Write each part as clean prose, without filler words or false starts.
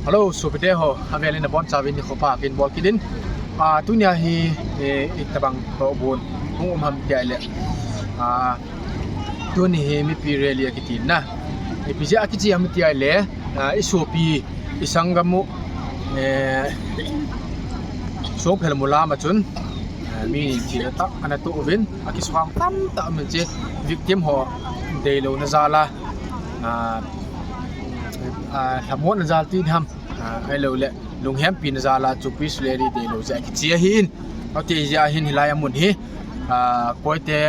Hello, Supite ho. Avelin na bon savin ni khopa kin bol kidin. Tunya hi itabang robon kung umham tiale. Tuni hi mi pireli akitin na. Ipisi akici am tiale isopi isangamu so pelmula macun mi tinata anatu ovin akiswang tam ta menje victim ho delo na zala hamon na zalti ham hello le lung hem pin zala chupi sleri delo ja chia hin ati ja hin hilaya mun hi koite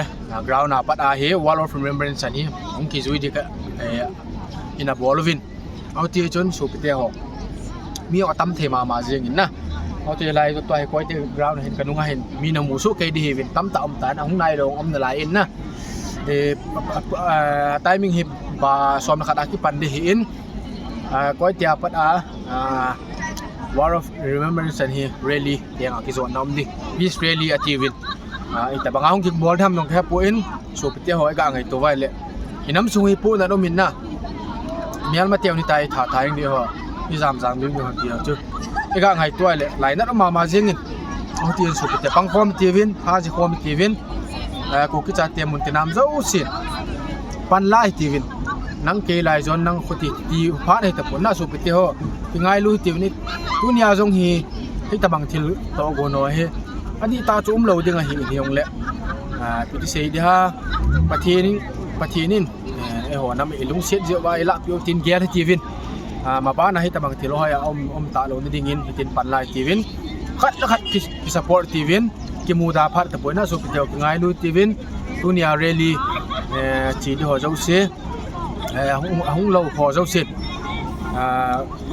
ground apat a he wall of remembrance ani ong ki zui dika ina bolovin ati chon supite ho mi atam thema ma jeng in na ati lai to ai koite ground hin kanunga hin mi na musu ke di hin tam ta tan ong nai dong om na lai in na timing hi ba som khat aki pan di hin koite apat war of remembrance and he really yang akizon nam di this really achieved ita banga hong kick ball tham nong kha po in so pite hoi ga ngai to vai le inam sungi pu na no min na mial ma tew ni tai tha thai di ho ni jam jam bi ho ti chu e ga ngai toi le lai na ma jing in o ti so pite pang form ti win ha ji form ti win ko ki cha te mun ti nam zo sin pan lai ti win nang ke lai zon nang khoti ti pha nei ta pon na so pite ho ti ngai lu ti ni tunia jong hi ta bang thil to go no he ani ta chum lo dinga hi hiong le pi ti sei di ha pathinin e ho nam ilung set je wa ila pyo tin ger ti win ma ba na hi ta bang thil ho ya om ta lo ni dingin tin pan lai ti win khat ki support ti win ki mu da phat ta poina so pite ngai lu ti win tunia really chi di ho zo se hung lo ho zo se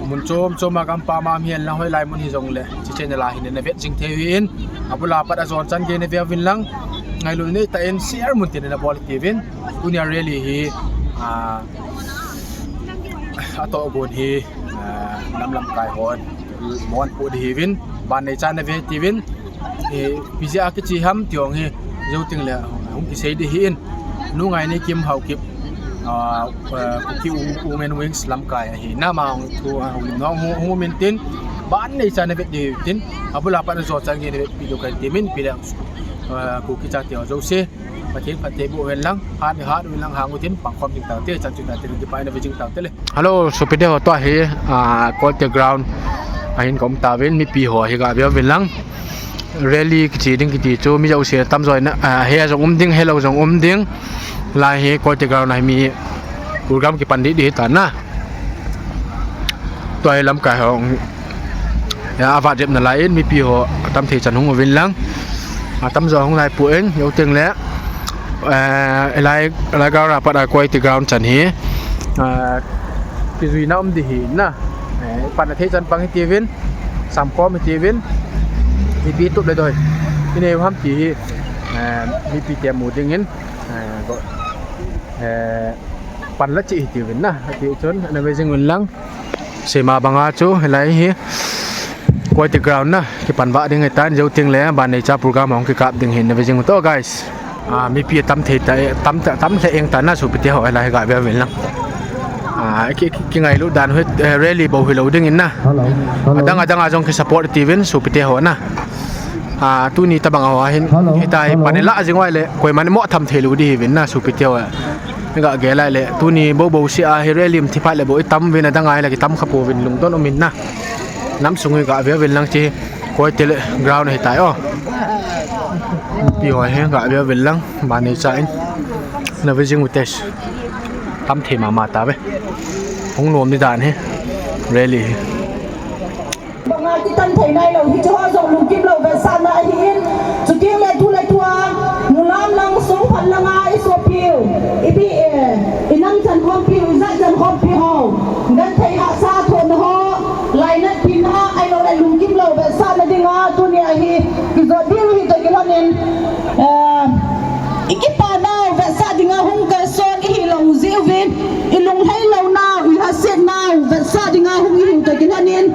mun chom ma kam pa ma hian la hoi lai mun hi jong le chi chen la hin ne vet jing thewin apula pat azon chan ge ne ve win lang ngai lu nei ta en share mun tin na bol tivin unia really hi ato gon hi lam kai hon mon pu di win ban nei chan ne ve tivin pizia ki chi ham tiong hi zo ting le hung ki sei di hin nu ngai ni kim hau kip ki women wings lam kai hi na ma thu ngong hu min tin ban nei chan ne vet di tin apula pat zo chan ge ne vet pi do kai timin pi da ku ki cha ti zo se pathin pate bu wen lang ha wen lang hangu tin pang khom jing ta te chan chu ta te di pai na jing ta te le hello supide ho to he call the ground ahin kom ta wen mi pi ho hi ga be wen lang really ki chi ding ki ti chu mi jau se tam zoi na he jong ding hello jong ding lai he call the ground ai mi program ki pandit di ta na toy lam ka hong ya awa jep na lai mi pi ho tam the chan hung wen lang tam zo hung lai pu en yo teng le lai ga ra pa da koi ti ground chan hi ki zui na di hi na pan the chan pang ti win sam ko mi ti win mi pi tu le doi ki ne ham ti mi pi te mu ding in go pan la chi ti win na ti chon na ve jing win lang sema banga chu lai hi koi ti ground na ki pan ba ding tan jo ting le ban nei cha program hong ki kap ding hin na ve jing to guys mi pi tam the ta tam the eng ta na su pi te ho lai ga ve win lang ki ngai lu dan hoi really bo hi lo ding in na adang jong ki support ti win su pi te ho na tu ni ta bang awa hin hitai panela jing wai le koi man mo tham the lu di win na su pi te ho ga ge lai le tu ni bo si a hi really thi pha le bo tam win adang ai la ki tam khapo win lung ton omin na nam sungui ga ve win lang chi koi te ground hi tai o pi hoi he ga ve win lang ba nei cha in na ve jing utesh tam the ma ta ve hong nom ni dan he really banga ti tan thei nai lo hi cho jong lu kim lo ve san na hin chu ting le thu mulam lang song phan langa I so piu ipi inang chan khom piu za chan khom pi ho gan thei ha sa thon ho lai na pin ha ai lo le lu kim lo ve san na dinga tu ni hi ki zo ding hi to ki lonen ikipa na ve sa dinga hung ka son hi lo zi vin ilung hai lo na wi ha set na ve sa dinga hung hi to ki lonen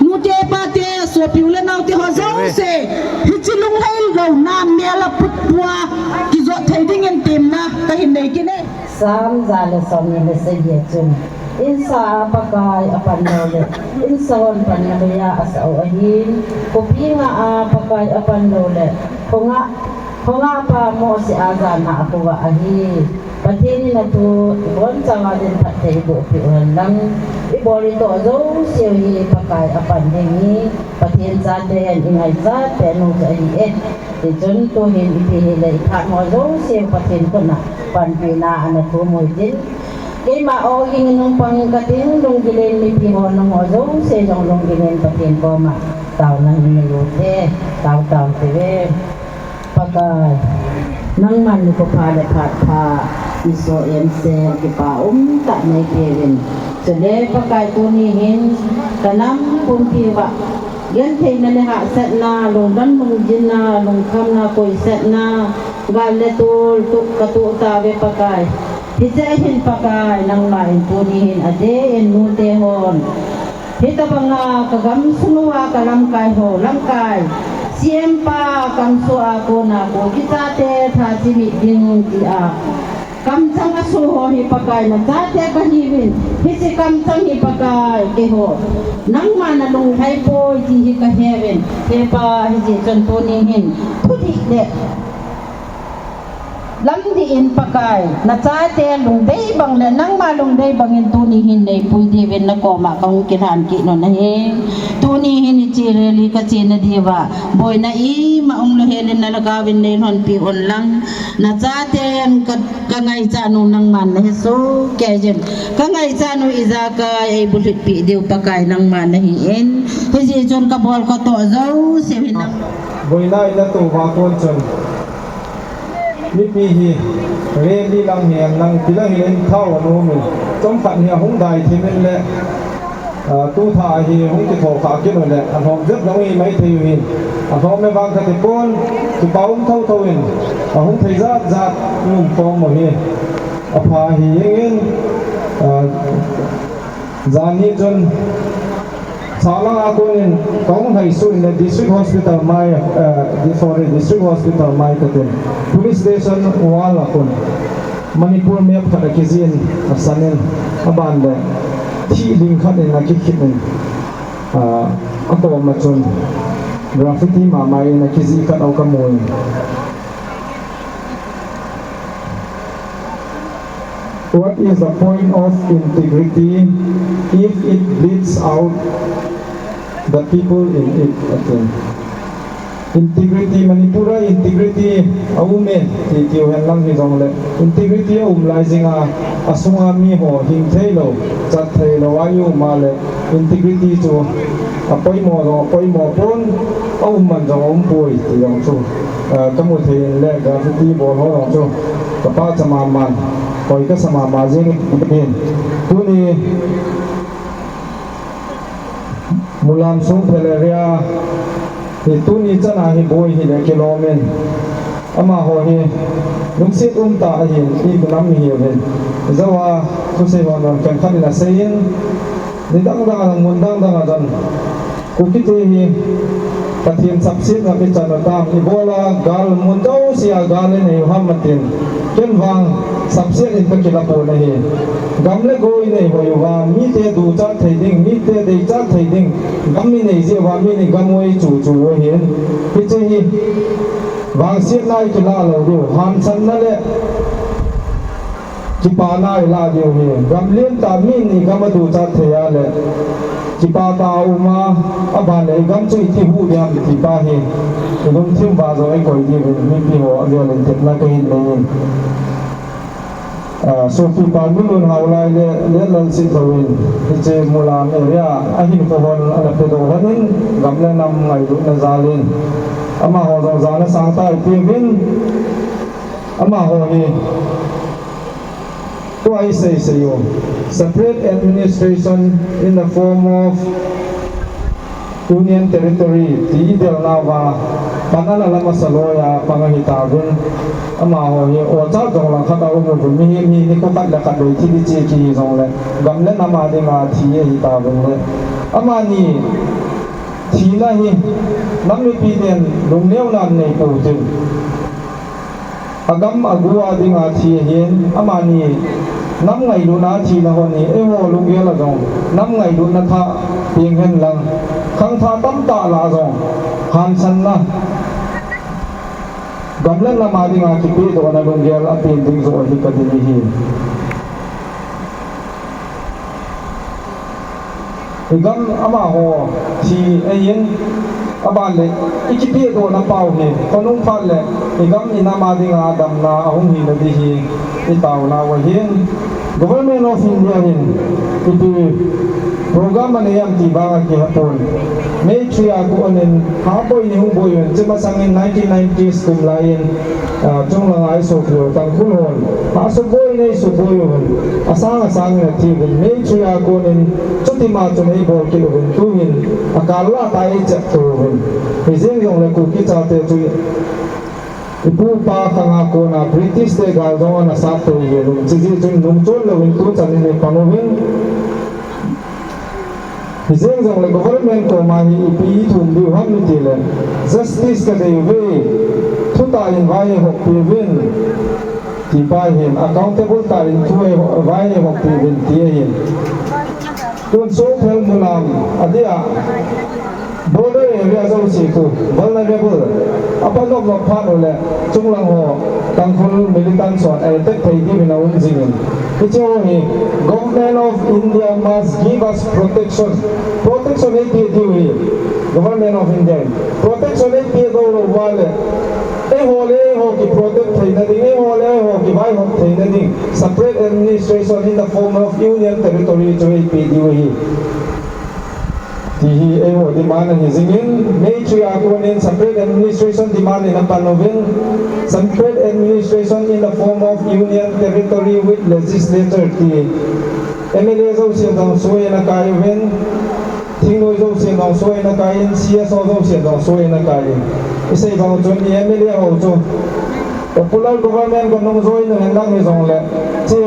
nu te pa te so piu le na ti ho zo se hi chi lung hai lo na me la put bua ki zo thei ding en tim na ka hin nei ki ne sam za le som ni le se ye chun insa pakai apan dole insawan panabaya asau ahin kupinga pakai apan dole honga pa mo si aga na ako wa ahi patini na tu bon sawa din patay ibu piulan lang ibori to zo siya pakai apan dingi patin zate yan ingay zate nung sa ahi Dijon to hin ipihilay ka mo zo siya patin ko na panpina na tumoy din kay mao inginong pangkating nung gilin ni piho ng ozo sa isang nung gilin patin ko ma tao na hinayute tao tiwe pagka nang man ko pala pa iso emse kipa tak may kevin so le pagka tunihin tanam puntiwa yan kay nalaha set na lungdan mungin na lungkam na koy set na galetul tuk katuutawe pagkay Hijahin pakai nang main tunihin ade en nutehon. Hita banga kagam sunua kalamkai ho lamkai. Siempa kamsu ako na ko kita te thasimi ding dia. Kamsang asuho hi pakai na tate kahibin. Hisi kamsang hi pakai keho. Nang manalong hai po hi kaheven. Kepa hisi tunihin. Pudi de. Lamdiin pakai na tate lungday bang na nang malungday bangin tunihin na ipuldiwin na koma kang kinhan kino na tunihin ni chireli kasi na diba boy na maong luhelin na lagawin na yun pion lang na tate yan kangay sano nang man na so kaya kangay sano izaka ay bulit pi diw pakai nang man na hiin kasi dyan kabol ko to azaw siwin nang boy na ina to bakon dyan ni pihi reli lang hiyan lang pila hiyan thaw ano mo trong phận hiya hung dai thimen le tu tha hi hung ki tho kha kin le an hom jep nang hi mai thei hin an hom me bang ka te pon tu paum thau hin hung thei zat num pom mo hi apha hi yen zani jon Salang ako nin kung haisu in the district hospital mai district hospital mai katin police station wall akon Manipur me phada kizin asanen abande thi ling khat in nakikhin ako machon graffiti ma mai na kizi khat au kamoy What is the point of integrity if it bleeds out the people in it? Okay. Integrity Manipura integrity aumen ti hen lang hi jong le integrity lai jinga asunga mi ho hing thailo chat thailo ayu ma le integrity chu apoi mo pon man jong poi ti jong chu kamu thein le graffiti bol ho jong chu kapa chama man koi ka sama majing in tuni mulam sung pheleria tuni chana hi boy hi le kilomen ama ho hi nungsit ta hi i bunam hi hen zawa tu se won kan khan na sein nidang dang mundang dang adan kukiti hi pathian sapsit na pichana tam ibola gal mundau sia gal ne hamatin ken wang sapsit in pakila po na hi gamle goi nei hoywa mi te du cha thading mi te dei cha thading gammi nei je wa mi ni gamoi chu chu ho hin piche hi wang sit nai kila lo du han san na le kipana ila de hi gamlen ta mi ni gamadu cha thaya le kipata uma abane gam chui thi hu diam thi pa hi dum thim ba zo ai koi di mi pi ho avia len tet na kai nei so fi pa nun haulai le lan sin thawin che mulam area ahin ko hon ala pe do hanin gamle nam ngai du na zalin ama ho zo zala sang tai pi bin ama ho hi twice say you separate administration in the form of union territory ti del nawa panala lama saloya pangahitagun ama ho hi o cha jong la khata o mo mi ni ko kat la kat doi thi chi ki jong le gamle nama de ma thi hi ta gun le ama ni thi la hi nam ni pi den lung neu nan nei ko tin agam agua dinga thi hin ama ni nam ngai lu na chi na hon ni e ho lu ge la jong nam ngai lu na tha ping hen lang khang tha tam ta la jong han san na gamlan na ma ding a ki pe do na lu ge la pin ding zo hi ka di hi igam ama ho chi e yin aban le ikipi do na pau he konung phan le igam ina ma ding a dam na ahum hi na di hi itaw na wa hin government of India hin ipi program ane yam ti ba ki hapon me tria ko anen ha boy ni hu boy chima sang in 1990s kum lain chung lang ai so ko tang khul hon ha so boy nei so boy hon asang na ti me tria ko nen chuti ma chu nei bo ki hon tu hin akala tai cha tu hon hizing yong le ku ki cha te chu ipu pa kanga ko na British te gal do na sa to ye rum chi ji chun num chon lo win tu chan ni panovin hizing jong le government ko ma hi ipi thum bi ham ni ti le justice ka dei ve thu ta in vai ho pi vin ti pa hin accountable ta in thu vai ho pi vin ti hin tun so phel mulam adia border area zo si ku vulnerable apa lok lok pha no le chung lang ho tang khul militant so ai tek thai ki bina un jing icho hi government of India must give us protection ei ti di hi government of India protection ei ti do lo wale ei ho ki protect thai na ding ei ho ki vai ho thai na ding separate administration in the form of union territory jo ei ti di hi Tihi ewo demand ni zingin nature akuanin separate administration demand in Panovin separate administration in the form of union territory with legislature ti MLA zo sian dong soe na kayen Tingnoi zo sian dong soe na kayen CSO zo sian dong soe na kayen isai bang chon ni MLA ho zo popular government ko nong zoi na hendang ni zong le che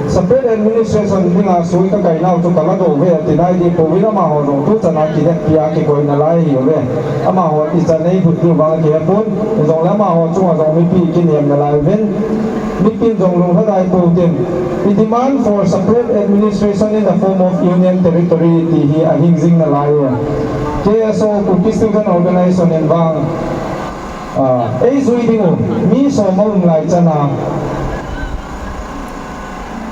separate administration hinga sui ka kai nau tu kala do ve ti dai di po wina ma ho no tu chana ki de pia ki koi na lai hi ve ama ho ti cha nei phut tu ba ki pun zong la ma ho chu zong mi pi ki niam na lai ven mi pin zong lu ha dai po tin we demand for separate administration in the form of union territory ti hi a hing jing na lai ya KSO ku Christian organization in bang ei zui ding mi so mong lai chana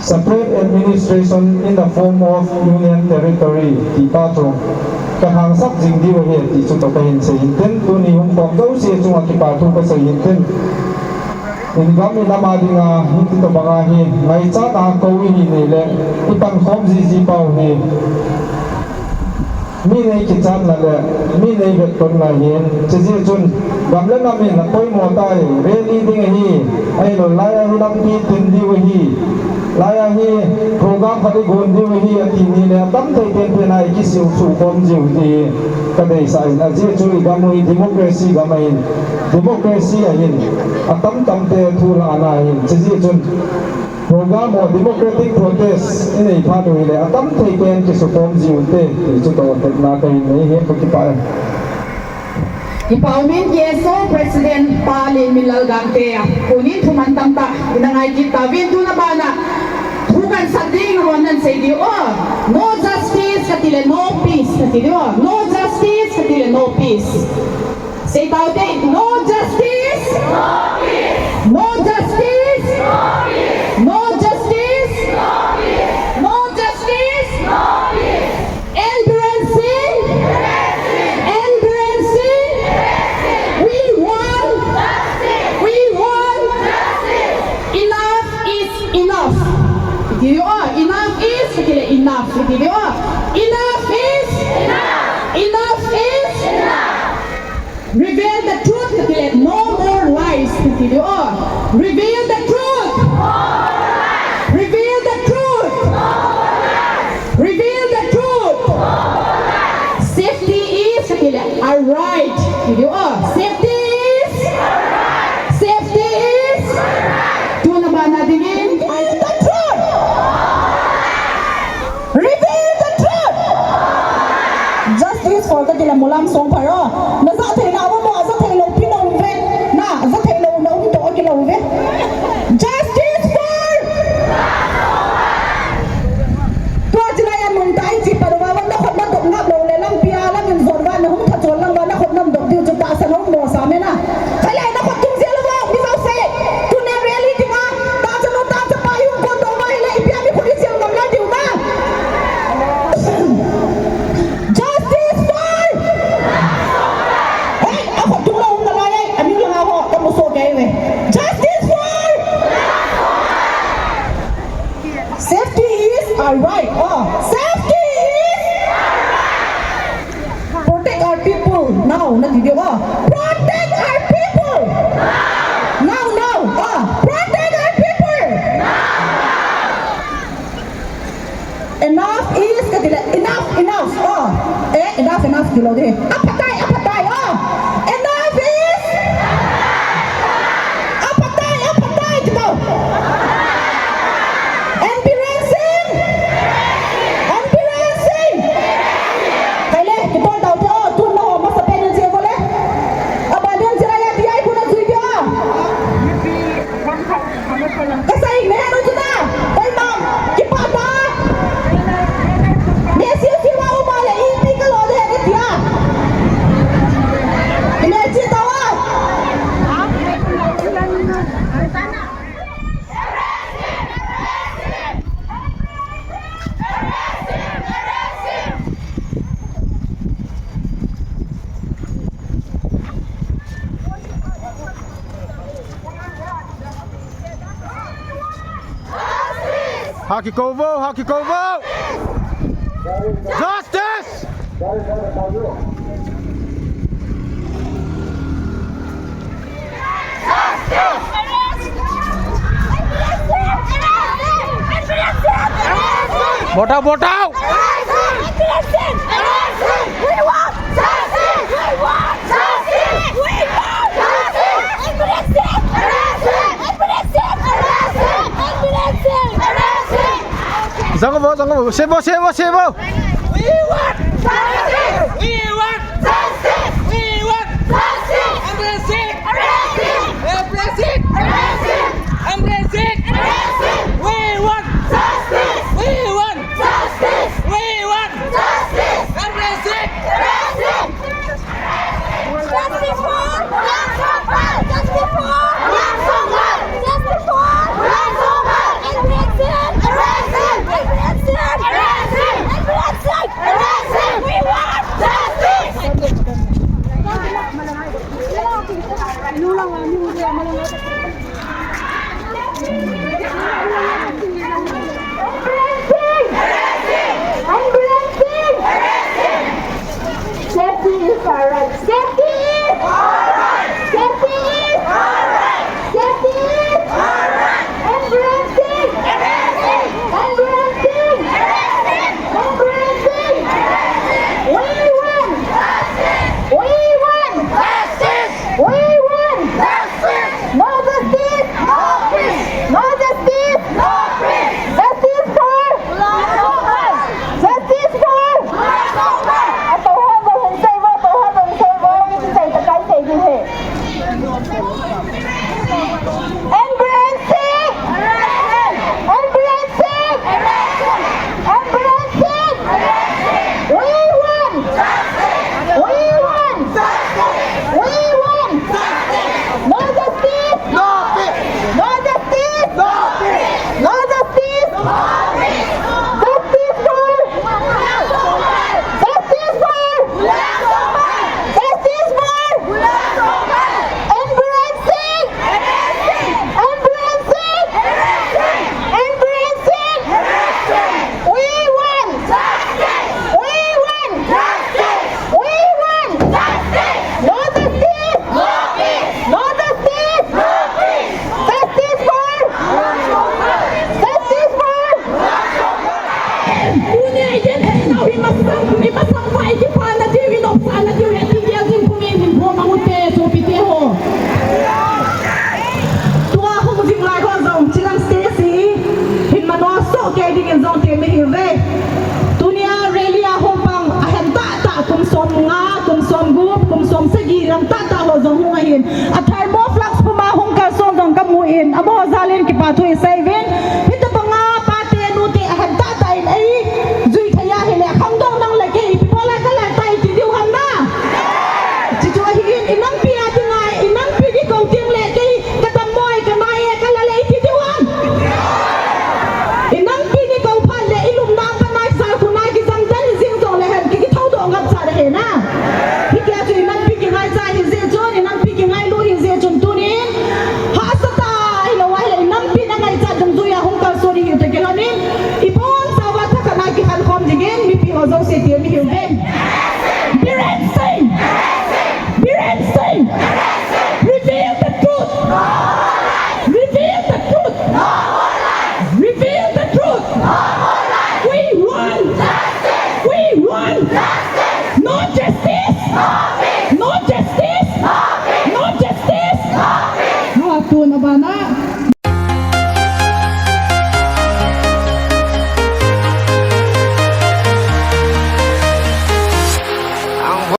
separate administration in the form of union territory ti pa chu ka hang sak jing di wa he ti chu to ka hin se hin ten tu ni hum pom do se chu ki pa thu ka se hin ten in gam ni lama dinga hin ti to banga hi ngai cha ta ko wi ni ne le ti pan khom ji pau ni mi nei ki chan la le mi nei vet kon la hin che ji chun gam le na mi na koi mo tai re ni ding hi ai lo la ya hi lam ti tin di wa hi laya hi program khati gon di hi ati ni le tam thai ten pe nai ki siu su kom jiu ti ka dei sai na je chu ga moi democracy ga mai democracy a hin atam tam te thu la ana hin che ji chun program of democratic protest in ei pha do le atam thai ten ki su kom jiu te chu to tek na kai nei he ko ki pa Ipaumin Yeso President Palin Milal Gante kunin thuman tamta inangai kita vindu na bana thukan sading honan say di no justice katile no peace katile no justice katile no peace say taute no justice no peace no justice no peace no justice no peace no justice no peace Enough is enough. Reveal the truth. No more lies. Reveal the truth. Reveal the truth. Reveal the truth. Safety is a right. Safety is safety is tu na ba natin the truth. Reveal the truth. Justice for the mulam song paro. Na sa thai na mo sa thai lo pinong ve na sa thai lo no to ki lo ve. Safety is alright. Safety is protect our people. Now, nandiyo ko. Protect our people. Now. Protect our people. Enough is katila. Enough. Enough. Dilo de. Apatay. Enough is. Apatay. Dilo. Ambulancing. Kaile, kita tahu tu. Tu no masa penan siapa le? Abadan seraya dia pun nak video. Kasih ni ada juga. Memang cepat dah. Dia siapa umar le? Ini kalau dia dia. Ini cerita awak. Hakikovo! Justice! Botau! Zangovo! Sebo! We want justice! Athar mo flax pumahong kalson dong kamuin abo zalin ki pathoy se